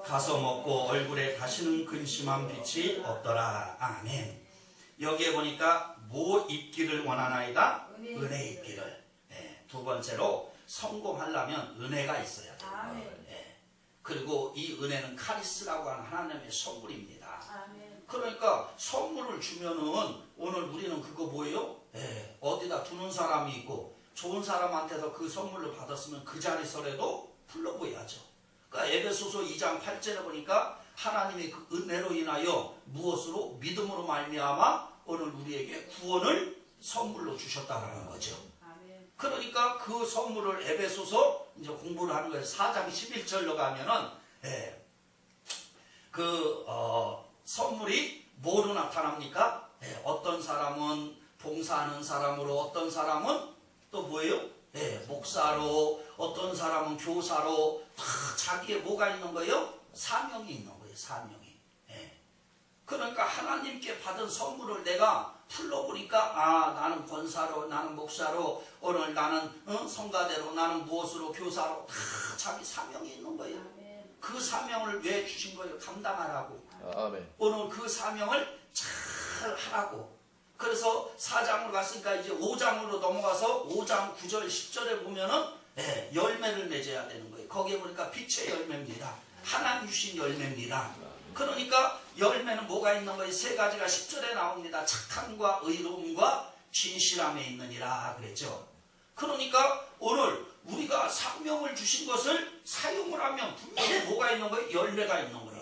가서 먹고 얼굴에 다시는 근심한 빛이 없더라. 아멘. 여기에 보니까 뭐 입기를 원하나이다? 은혜 입기를. 두 번째로 성공하려면 은혜가 있어야 돼요. 그리고 이 은혜는 카리스라고 하는 하나님의 선물입니다. 그러니까 선물을 주면은 오늘 우리는 그거 뭐예요? 어디다 두는 사람이 있고 좋은 사람한테서 그 선물을 받았으면 그 자리서라도 불러보야죠. 그러니까 에베소서 2장 8절에 보니까 하나님의 그 은혜로 인하여 무엇으로? 믿음으로 말미암아 오늘 우리에게 구원을 선물로 주셨다는 거죠. 그러니까 그 선물을 에베소서 이제 공부를 하는 거예요. 4장 11절로 가면은 선물이 뭐로 나타납니까? 어떤 사람은 봉사하는 사람으로, 어떤 사람은 또 뭐예요? 목사로, 어떤 사람은 교사로 다 자기의 뭐가 있는 거예요? 사명이 있는 거예요. 사명이. 그러니까 하나님께 받은 선물을 내가 풀러보니까 나는 권사로, 나는 목사로, 오늘 나는 성가대로, 나는 무엇으로, 교사로 다 자기 사명이 있는 거예요. 그 사명을 왜 주신 거예요? 감당하라고. 오늘 그 사명을 잘 하라고. 그래서 4장으로 갔으니까 이제 5장으로 넘어가서 5장 9절 10절에 보면은 예, 열매를 맺어야 되는 거예요. 거기에 보니까 빛의 열매입니다. 하나님 주신 열매입니다. 그러니까 열매는 뭐가 있는 거예요? 세 가지가 10절에 나옵니다. 착함과 의로움과 진실함에 있느니라 그랬죠. 그러니까 오늘 우리가 생명을 주신 것을 사용을 하면 분명히 뭐가 있는 거예요? 열매가 있는 거예요.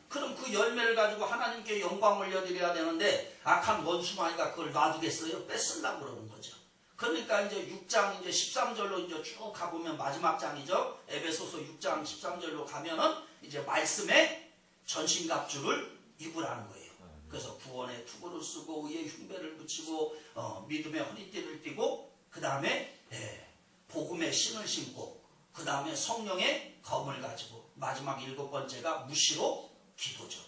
그럼 그 열매를 가지고 하나님께 영광 올려드려야 되는데 악한 원수마귀가 그걸 놔두겠어요? 뺏는다고 그러는 거죠. 그러니까 이제 6장 이제 13절로 이제 쭉 가보면 마지막 장이죠. 에베소서 6장 13절로 가면은 이제 말씀에 전신갑주를 입으라는 거예요. 그래서 구원의 투구를 쓰고 의의 흉배를 붙이고 믿음의 허리띠를 띠고 그 다음에 복음의 신을 신고 그 다음에 성령의 검을 가지고 마지막 7번째가 무시로 기도죠.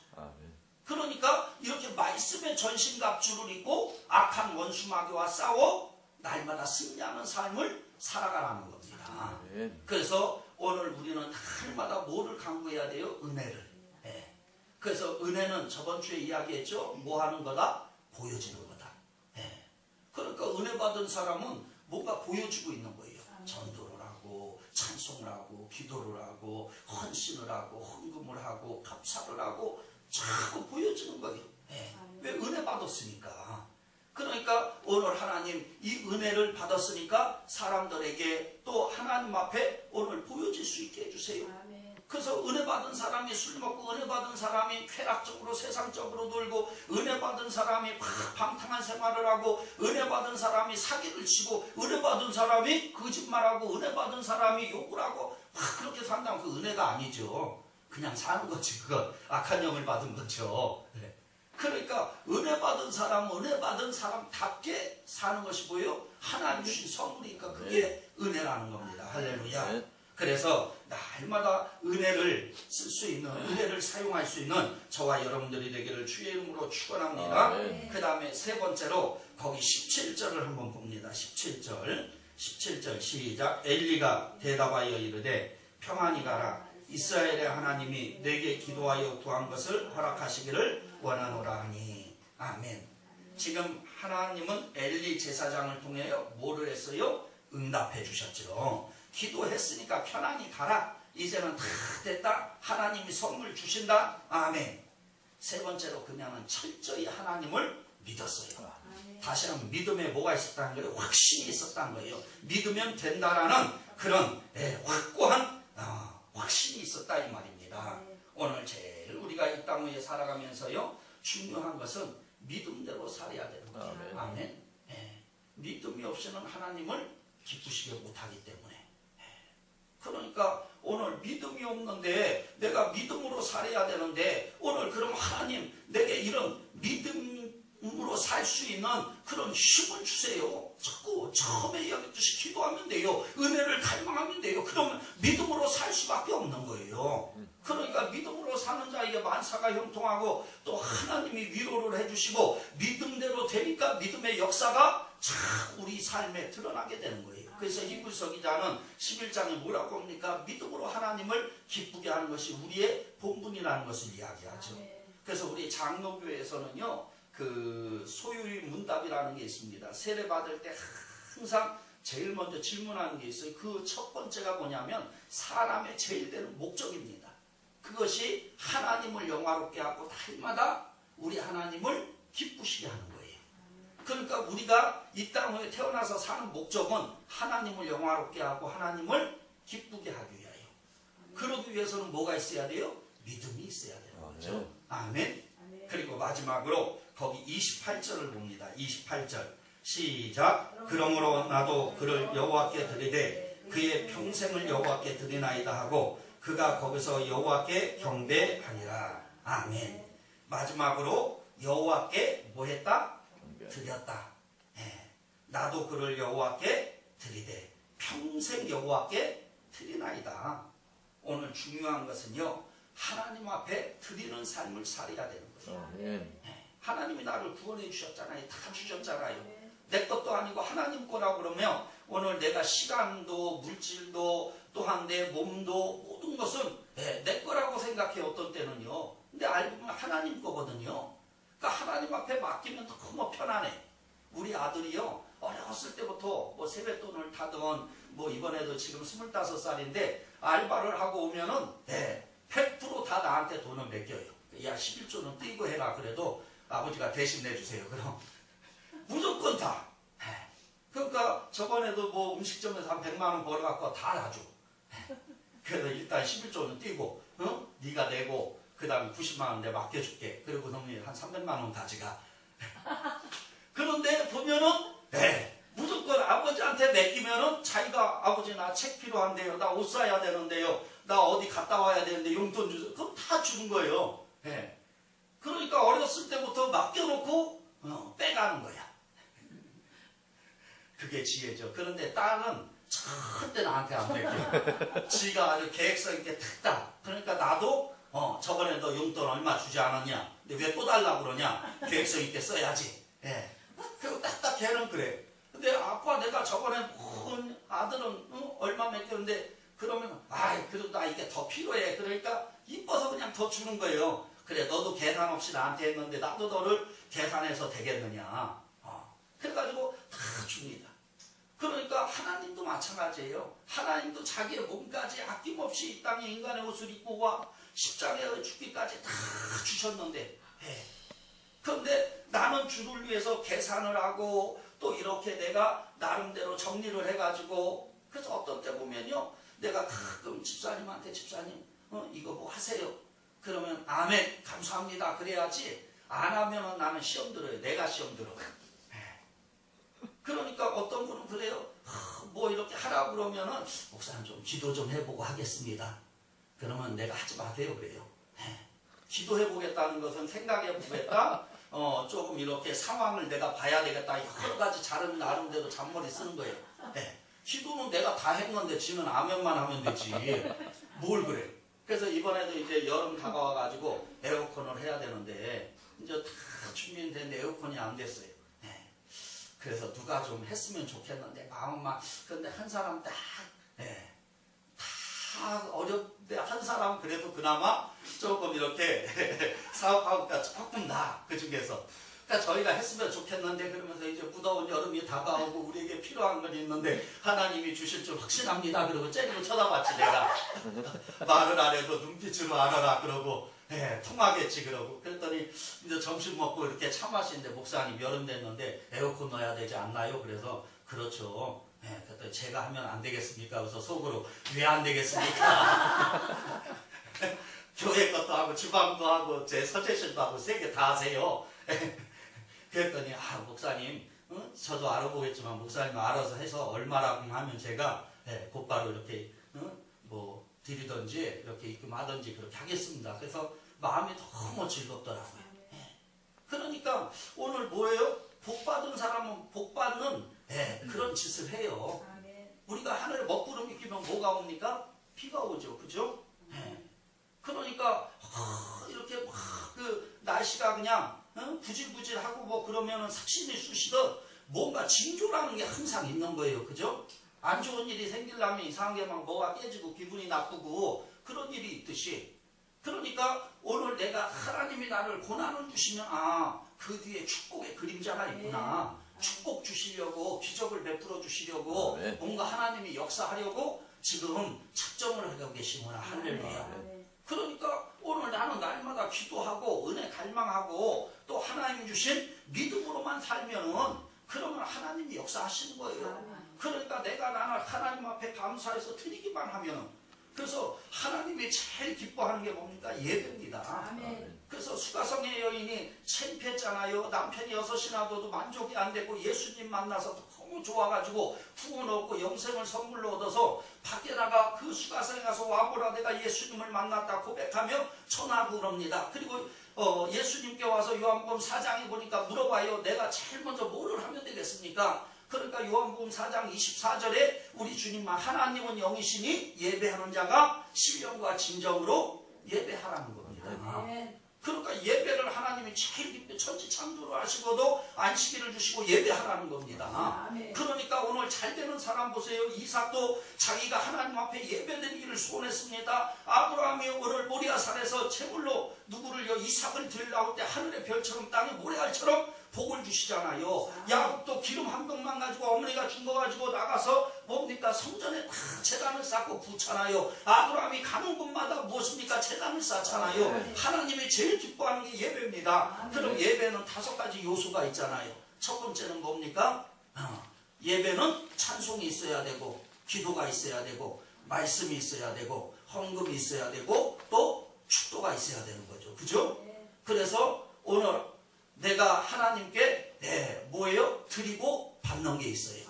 그러니까 이렇게 말씀의 전신갑주를 입고 악한 원수마귀와 싸워 날마다 승리하는 삶을 살아가라는 겁니다. 그래서 오늘 우리는 날마다 뭐를 강구해야 돼요? 은혜를. 그래서 은혜는 저번 주에 이야기했죠. 뭐 하는 거다? 보여지는 거다. 그러니까 은혜 받은 사람은 뭔가 보여주고 있는 거예요. 전도를 하고 찬송을 하고 기도를 하고 헌신을 하고 헌금을 하고 감사를 하고 자꾸 보여주는 거예요. 왜? 은혜 받았으니까. 그러니까 오늘 하나님 이 은혜를 받았으니까 사람들에게 또 하나님 앞에 오늘 보여질 수 있게 해주세요. 그래서 은혜 받은 사람이 술 먹고 은혜 받은 사람이 쾌락적으로 세상적으로 놀고 은혜 받은 사람이 방탕한 생활을 하고 은혜 받은 사람이 사기를 치고 은혜 받은 사람이 거짓말하고 은혜 받은 사람이 욕을 하고 막 그렇게 산다면 그 은혜가 아니죠. 그냥 사는 거지. 그건 악한 영을 받은 거죠. 그러니까 은혜 받은 사람은 은혜 받은 사람답게 사는 것이 뭐예요? 하나님 주신 선물이니까 그게 은혜라는 겁니다. 할렐루야. 그래서 날마다 은혜를 쓸 수 있는, 은혜를 사용할 수 있는 저와 여러분들이 되기를 주의 이름으로 축원합니다. 그 다음에 세 번째로 거기 17절을 한번 봅니다. 17절 시작. 엘리가 대답하여 이르되 평안히 가라. 이스라엘의 하나님이 내게 기도하여 구한 것을 허락하시기를 원하노라 하니. 아멘. 지금 하나님은 엘리 제사장을 통해 뭐를 했어요? 응답해 주셨죠. 기도했으니까 편안히 가라. 이제는 다 됐다. 하나님이 선물 주신다. 아멘. 세 번째로 그냥은 철저히 하나님을 믿었어요. 다시 한번 믿음에 뭐가 있었다는 거예요? 확신이 있었다는 거예요. 믿으면 된다라는 그런 확고한 확신이 있었다 이 말입니다. 오늘 제일 우리가 이 땅 위에 살아가면서요 중요한 것은 믿음대로 살아야 되는 거예요. 아멘. 믿음이 없이는 하나님을 기쁘시게 못하기 때문에. 그러니까 오늘 믿음이 없는데 내가 믿음으로 살아야 되는데 오늘 그럼 하나님 내게 이런 믿음으로 살 수 있는 그런 힘을 주세요. 자꾸 처음에 이야기했듯이 기도하면 돼요. 은혜를 갈망하면 돼요. 그러면 믿음으로 살 수밖에 없는 거예요. 그러니까 믿음으로 사는 자에게 만사가 형통하고 또 하나님이 위로를 해주시고 믿음대로 되니까 믿음의 역사가 참 우리 삶에 드러나게 되는 거예요. 그래서 히브리서 기자는 11장에 뭐라고 합니까? 믿음으로 하나님을 기쁘게 하는 것이 우리의 본분이라는 것을 이야기하죠. 그래서 우리 장로교회에서는요 그 소유의 문답이라는 게 있습니다. 세례 받을 때 항상 제일 먼저 질문하는 게 있어요. 그 첫 번째가 뭐냐면 사람의 제일 되는 목적입니다. 그것이 하나님을 영화롭게 하고 날마다 우리 하나님을 기쁘시게 하는 거예요. 그러니까 우리가 이 땅에 태어나서 사는 목적은 하나님을 영화롭게 하고 하나님을 기쁘게 하기 위하여. 그러기 위해서는 뭐가 있어야 돼요? 믿음이 있어야 되는 거죠. 아멘. 그리고 마지막으로 거기 28절을 봅니다. 28절 시작. 그러므로 나도 그를 여호와께 드리되 그의 평생을 여호와께 드리나이다 하고 그가 거기서 여호와께 경배하니라. 아멘. 마지막으로 여호와께 뭐 했다? 드렸다. 나도 그를 여호와께 드리되 평생 여호와께 드리나이다. 오늘 중요한 것은요 하나님 앞에 드리는 삶을 살아야 되는 거예요. 하나님이 나를 구원해 주셨잖아요. 다 주셨잖아요. 내 것도 아니고 하나님 거라고 그러면 오늘 내가 시간도 물질도 또한 내 몸도 모든 것은 내 거라고 생각해 어떤 때는요. 근데 알고 보면 하나님 거거든요. 그러니까 하나님 앞에 맡기면 너무 편안해. 우리 아들이요 어렸을 때부터 뭐 세뱃돈을 타던 뭐 이번에도 지금 25살인데 알바를 하고 오면은 100% 다 나한테 돈을 맡겨요. 야 11조는 띄고 해라. 그래도 아버지가 대신 내주세요. 그럼 무조건 다. 그러니까 저번에도 뭐 음식점에서 한 100만 원 벌어갖고 다 놔줘. 그래서 일단 11조는 띄고 네가 내고 그 다음에 90만 원 내가 맡겨줄게. 그리고 형님 한 300만 원 가져가. 그런데 보면은 무조건 아버지한테 맡기면은 자기가 아버지 나 책 필요한데요. 나 옷 사야 되는데요. 나 어디 갔다 와야 되는데 용돈 주세요. 그럼 다 주는 거예요. 그러니까 어렸을 때부터 맡겨놓고 빼가는 거야. 그게 지혜죠. 그런데 딸은 절대 나한테 안 맡겨. 지가 아주 계획성 있게 탁다. 그러니까 나도 저번에 너 용돈 얼마 주지 않았냐? 근데 왜 또 달라고 그러냐? 계획성 있게 써야지. 그리고 딱딱 걔는 그래. 근데 아빠 내가 저번에 아들은 얼마 맡겼는데 그러면 그래도 나 이게 더 필요해. 그러니까 이뻐서 그냥 더 주는 거예요. 그래 너도 계산 없이 나한테 했는데 나도 너를 계산해서 되겠느냐. 그래가지고 다 줍니다. 그러니까 하나님도 마찬가지예요. 하나님도 자기의 몸까지 아낌없이 이 땅에 인간의 옷을 입고 와 십자가에 죽기까지 다 주셨는데 그런데 나는 주를 위해서 계산을 하고 또 이렇게 내가 나름대로 정리를 해가지고 그래서 어떤 때 보면요 내가 가끔 집사님한테 집사님 이거 뭐 하세요. 그러면 아멘 감사합니다 그래야지 안 하면은 나는 시험 들어요. 내가 시험 들어. 그러니까 어떤 분은 그래요. 뭐 이렇게 하라고 그러면은 목사님 좀 기도 좀 해보고 하겠습니다. 그러면 내가 하지 마세요 그래요. 기도해보겠다는 것은 생각해보겠다. 조금 이렇게 상황을 내가 봐야 되겠다. 여러 가지 다른 나름대로 잔머리 쓰는 거예요. 기도는 내가 다 했는데 지는 아멘만 하면 되지. 뭘 그래. 그래서 이번에도 이제 여름 다가와가지고 에어컨을 해야 되는데 이제 다 준비됐는데 에어컨이 안 됐어요. 그래서 누가 좀 했으면 좋겠는데 마음만. 그런데 한 사람 다 어렵는데 한 사람 그래도 그나마 조금 이렇게 사업하고가 조금 나. 그 중에서. 그러니까 저희가 했으면 좋겠는데 그러면서 이제 무더운 여름이 다가오고 우리에게 필요한 건 있는데 하나님이 주실 줄 확신합니다. 그러고 째리고 쳐다봤지 내가. 말을 안 해도 눈빛으로 알아라 그러고 통하겠지 그러고. 그랬더니 이제 점심 먹고 이렇게 차 마시는데 목사님 여름 됐는데 에어컨 넣어야 되지 않나요? 그래서 그렇죠. 그랬더니 제가 하면 안 되겠습니까? 그래서 속으로 왜 안 되겠습니까? 교회 것도 하고 주방도 하고 제 서재실도 하고 세 개 다 하세요. 그랬더니 목사님 저도 알아보겠지만 목사님 알아서 해서 얼마라고 하면 제가 곧바로 이렇게 뭐 드리든지 이렇게 입금하든지 그렇게 하겠습니다. 그래서 마음이 너무 즐겁더라고요. 그러니까 오늘 뭐예요? 복받은 사람은 복받는 그런 짓을 해요. 우리가 하늘에 먹구름이 끼면 뭐가 옵니까? 비가 오죠. 그죠? 그러니까 이렇게 그 날씨가 그냥 구질구질하고 뭐 그러면은 삭신이 쑤시듯 뭔가 징조라는 게 항상 있는 거예요. 그죠? 안 좋은 일이 생기려면 이상하게 막 뭐가 깨지고 기분이 나쁘고 그런 일이 있듯이. 그러니까 오늘 내가 하나님이 나를 고난을 주시면 그 뒤에 축복의 그림자가 있구나. 축복 주시려고 기적을 베풀어 주시려고 뭔가 하나님이 역사하려고 지금 작정을 하고 계시구나. 할렐루야. 그러니까 오늘 나는 날마다 기도하고 은혜 갈망하고 또 하나님 주신 믿음으로만 살면은 그러면 하나님이 역사하시는 거예요. 그러니까 나는 하나님 앞에 감사해서 드리기만 하면은 그래서 하나님이 제일 기뻐하는 게 뭡니까? 예배입니다. 그래서 수가성의 여인이 창피했잖아요. 남편이 6이나 둬도 만족이 안 되고 예수님 만나서 너무 좋아가지고 구원 얻고 영생을 선물로 얻어서 밖에 나가 그 수가성에 가서 와보라 내가 예수님을 만났다 고백하며 전하고 그럽니다. 그리고 예수님께 와서 요한복음 4장에 보니까 물어봐요. 내가 제일 먼저 뭐를 하면 되겠습니까? 그러니까 요한복음 4장 24절에 우리 주님만 하나님은 영이시니 예배하는 자가 신령과 진정으로 예배하라는 겁니다. 그러니까 예배를 하나님이 제일 기쁘게 천지창조를 하시고도 안식일을 주시고 예배하라는 겁니다. 그러니까 오늘 잘 되는 사람 보세요. 이삭도 자기가 하나님 앞에 예배드리기를 소원했습니다. 아브라함이 오늘 모리아산에서 제물로 누구를요? 이삭을 드리려고 때 하늘의 별처럼 땅의 모래알처럼 복을 주시잖아요. 야곱도 기름 한 병만 가지고 어머니가 준 거 가지고 나가서 뭡니까? 성전에 다 제단을 쌓고 부잖아요. 아브라함이 가는 곳마다 무엇입니까? 제단을 쌓잖아요. 하나님이 제일 기뻐하는 게 예배입니다. 그럼 예배는 5가지 요소가 있잖아요. 첫 번째는 뭡니까? 예배는 찬송이 있어야 되고, 기도가 있어야 되고, 말씀이 있어야 되고, 헌금이 있어야 되고, 또 축도가 있어야 되는 거죠. 그죠? 그래서 오늘 내가 하나님께 뭐예요? 드리고 받는 게 있어요.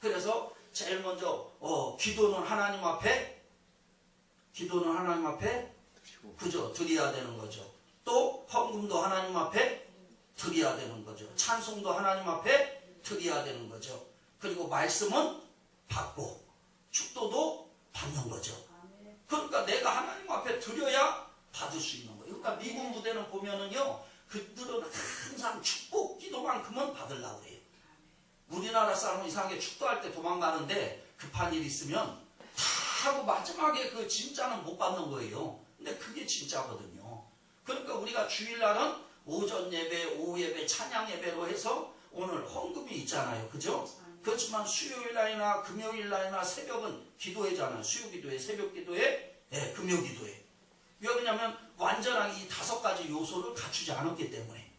그래서 제일 먼저 기도는 하나님 앞에 그죠? 드려야 되는 거죠. 또 헌금도 하나님 앞에 드려야 되는 거죠. 찬송도 하나님 앞에 드려야 되는 거죠. 그리고 말씀은 받고 축도도 받는 거죠. 그러니까 내가 하나님 앞에 드려야 받을 수 있는 거예요. 그러니까 미국 무대는 보면은요, 그들은 항상 축복 기도만큼은 받으려고 해요. 우리나라 사람은 이상하게 축도할 때 도망가는데 급한 일 있으면 다 하고 마지막에 그 진짜는 못 받는 거예요. 근데 그게 진짜거든요. 그러니까 우리가 주일날은 오전 예배, 오후 예배, 찬양 예배로 해서 오늘 헌금이 있잖아요. 그죠? 그렇지만 수요일날이나 금요일날이나 새벽은 기도회잖아요. 수요기도회, 새벽기도회, 금요기도회. 왜 그러냐면 완전하게 이 5가지 요소를 갖추지 않았기 때문에.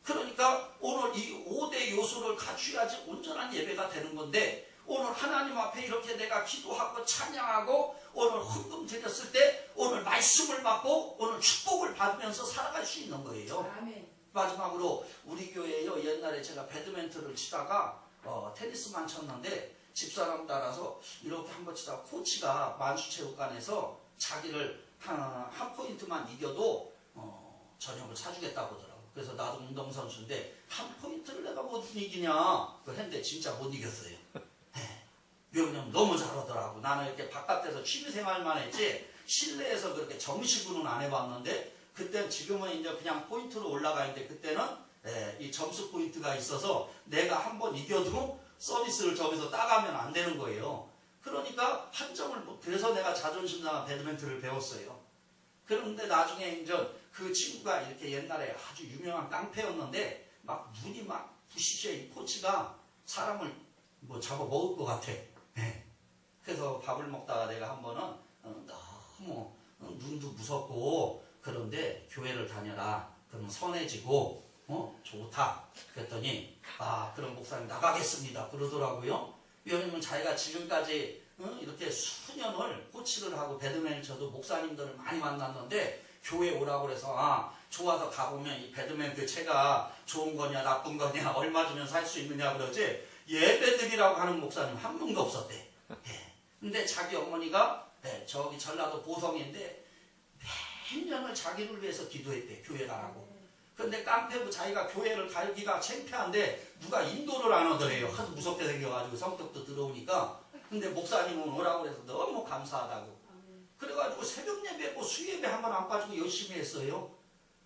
그러니까 오늘 이 5대 요소를 갖춰야지 온전한 예배가 되는 건데, 오늘 하나님 앞에 이렇게 내가 기도하고 찬양하고 오늘 헌금 드렸을 때 오늘 말씀을 받고 오늘 축복을 받으면서 살아갈 수 있는 거예요. 마지막으로 우리 교회에요, 옛날에 제가 배드민턴을 치다가 테니스만 쳤는데 집사람 따라서 이렇게 한번 치다가 코치가 만수체육관에서 자기를 한 포인트만 이겨도 저녁을 사주겠다고 하더라고. 그래서 나도 운동선수인데 한 포인트를 내가 못 이기냐 했는데 진짜 못 이겼어요. 왜 그러냐면 너무 잘하더라고. 나는 이렇게 바깥에서 취미생활만 했지 실내에서 그렇게 정식으로는 안 해봤는데, 그때는 지금은 이제 그냥 포인트로 올라가 있는데 그때는 이 점수 포인트가 있어서 내가 한번 이겨도 서비스를 저기서 따가면 안 되는 거예요. 그러니까 한 점을 못, 그래서 내가 자존심 상한 배드민턴을 배웠어요. 그런데 나중에 이제 그 친구가 이렇게 옛날에 아주 유명한 깡패였는데 막 눈이 막 부시셔. 이 코치가 사람을 뭐 잡아 먹을 것 같아. 그래서 밥을 먹다가 내가 한 번은 너무 눈도 무섭고 그런데 교회를 다녀라. 그러면 선해지고 좋다. 그랬더니 그럼 목사님 나가겠습니다. 그러더라고요. 왜냐면 자기가 지금까지 이렇게 수년을 코치를 하고 배드민턴 쳐도 목사님들을 많이 만났는데 교회 오라고 그래서 좋아서 가보면 이 배드민턴 채가 좋은 거냐 나쁜 거냐 얼마 주면 살 수 있느냐 그러지 예배드리라고 하는 목사님 한 명도 없었대. 근데 자기 어머니가 저기 전라도 보성인데 매년을 자기를 위해서 기도했대. 교회 가라고. 근데 깡패고 자기가 교회를 가기가 창피한데 누가 인도를 안 하더래요. 하도 무섭게 생겨가지고 성격도 들어오니까. 근데 목사님은 오라고 해서 너무 감사하다고. 그래가지고 새벽 예배고 수예배 한 번 안 빠지고 열심히 했어요.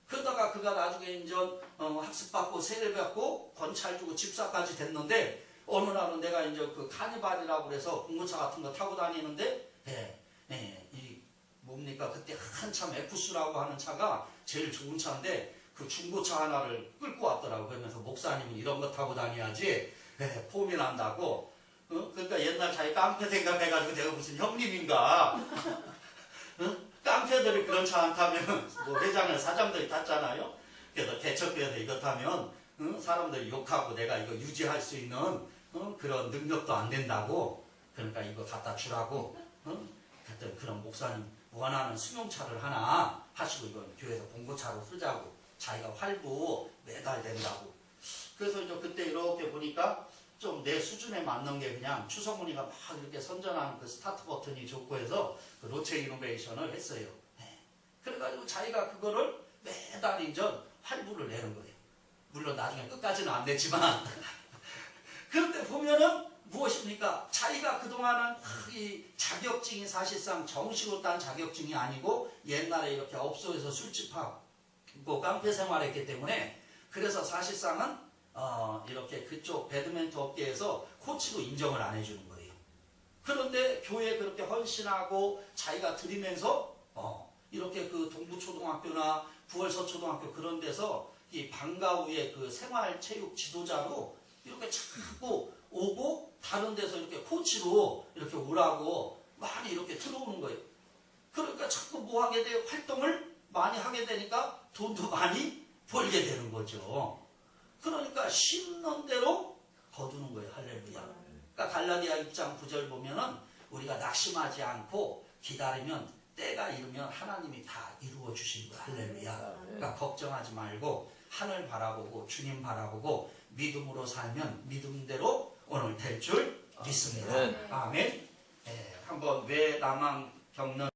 그러다가 그가 나중에 이제 학습받고 세례받고 권찰 주고 집사까지 됐는데, 어느 날은 내가 이제 그 카니발이라고 그래서 공구차 같은 거 타고 다니는데 이 뭡니까 그때 한참 에쿠스라고 하는 차가 제일 좋은 차인데 그 중고차 하나를 끌고 왔더라고. 그러면서 목사님은 이런 거 타고 다녀야지 폼이 난다고. 그러니까 옛날 자기 깡패 생각해가지고 내가 무슨 형님인가. 깡패들이 그런 차 안 타면 뭐 회장을 사장들이 탔잖아요. 그래서 개척교회에서 이거 타면 사람들이 욕하고 내가 이거 유지할 수 있는 그런 능력도 안 된다고. 그러니까 이거 갖다 주라고. 그랬더니 그런 목사님 원하는 승용차를 하나 하시고 이건 교회에서 봉고차로 쓰자고. 자기가 활부 매달 된다고. 그래서 이제 그때 이렇게 보니까 좀 내 수준에 맞는 게 그냥 추성훈이가 막 이렇게 선전하는 그 스타트 버튼이 좋고 해서 그 로체 이노베이션을 했어요. 그래가지고 자기가 그거를 매달 인전 활부를 내는 거예요. 물론 나중에 끝까지는 안 냈지만. 그런데 보면은 무엇입니까? 자기가 그동안은 이 자격증이 사실상 정식으로 딴 자격증이 아니고 옛날에 이렇게 업소에서 술집하고 깡패 생활했기 때문에 그래서 사실상은 이렇게 그쪽 배드민턴 업계에서 코치로 인정을 안 해주는 거예요. 그런데 교회에 그렇게 헌신하고 자기가 드리면서 이렇게 그 동부초등학교나 구월서초등학교 그런 데서 이 방과후의 그 생활체육 지도자로 이렇게 자꾸 오고 다른 데서 이렇게 코치로 이렇게 오라고 많이 이렇게 들어오는 거예요. 그러니까 자꾸 뭐 하게 돼요? 활동을 많이 하게 되니까 돈도 많이 벌게 되는 거죠. 그러니까 심는 대로 거두는 거예요. 할렐루야. 그러니까 갈라디아 6장 9절 보면은 우리가 낙심하지 않고 기다리면 때가 이르면 하나님이 다 이루어 주신 거야. 할렐루야. 그러니까 걱정하지 말고 하늘 바라보고 주님 바라보고 믿음으로 살면 믿음대로 오늘 될 줄 믿습니다. 아멘. 한번 왜 나만 겪는